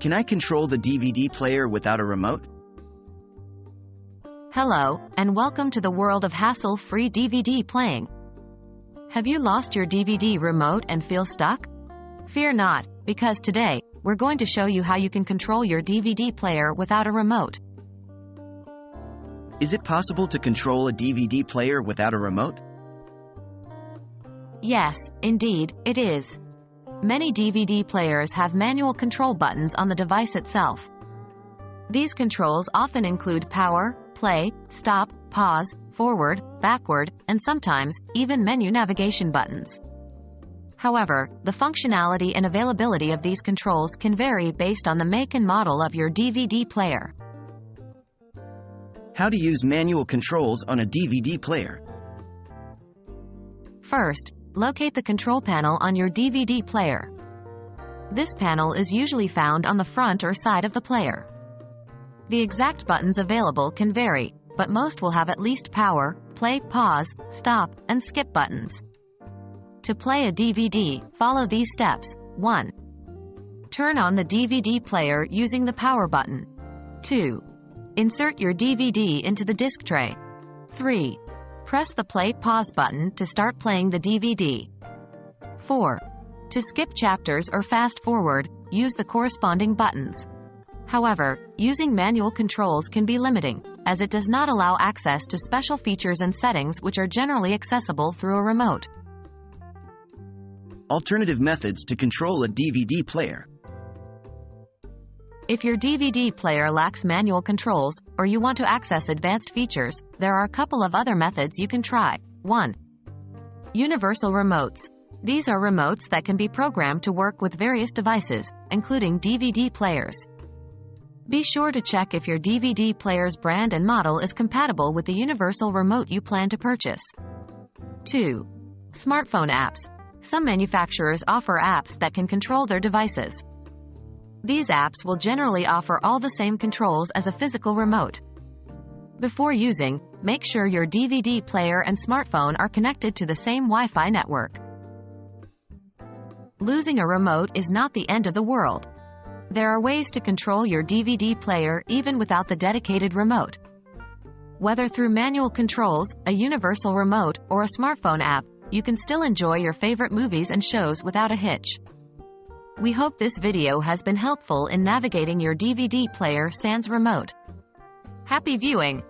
Can I control the DVD player without a remote? Hello, and welcome to the world of hassle-free DVD playing. Have you lost your DVD remote and feel stuck? Fear not, because today, we're going to show you how you can control your DVD player without a remote. Is it possible to control a DVD player without a remote? Yes, indeed, it is. Many DVD players have manual control buttons on the device itself. These controls often include power, play, stop, pause, forward, backward, and sometimes, even menu navigation buttons. However, the functionality and availability of these controls can vary based on the make and model of your DVD player. How to use manual controls on a DVD player. First, locate the control panel on your DVD player. This panel is usually found on the front or side of the player. The exact buttons available can vary, but most will have at least power, play, pause, stop, and skip buttons. To play a DVD, follow these steps. 1. Turn on the DVD player using the power button. 2. Insert your DVD into the disc tray. 3. Press the play/pause button to start playing the DVD. 4. To skip chapters or fast forward, use the corresponding buttons. However, using manual controls can be limiting, as it does not allow access to special features and settings which are generally accessible through a remote. Alternative methods to control a DVD player. If your DVD player lacks manual controls, or you want to access advanced features, there are a couple of other methods you can try. 1. Universal remotes. These are remotes that can be programmed to work with various devices, including DVD players. Be sure to check if your DVD player's brand and model is compatible with the universal remote you plan to purchase. 2. Smartphone apps. Some manufacturers offer apps that can control their devices. These apps will generally offer all the same controls as a physical remote. Before using, make sure your DVD player and smartphone are connected to the same Wi-Fi network. Losing a remote is not the end of the world. There are ways to control your DVD player even without the dedicated remote. Whether through manual controls, a universal remote, or a smartphone app, you can still enjoy your favorite movies and shows without a hitch. We hope this video has been helpful in navigating your DVD player sans remote. Happy viewing!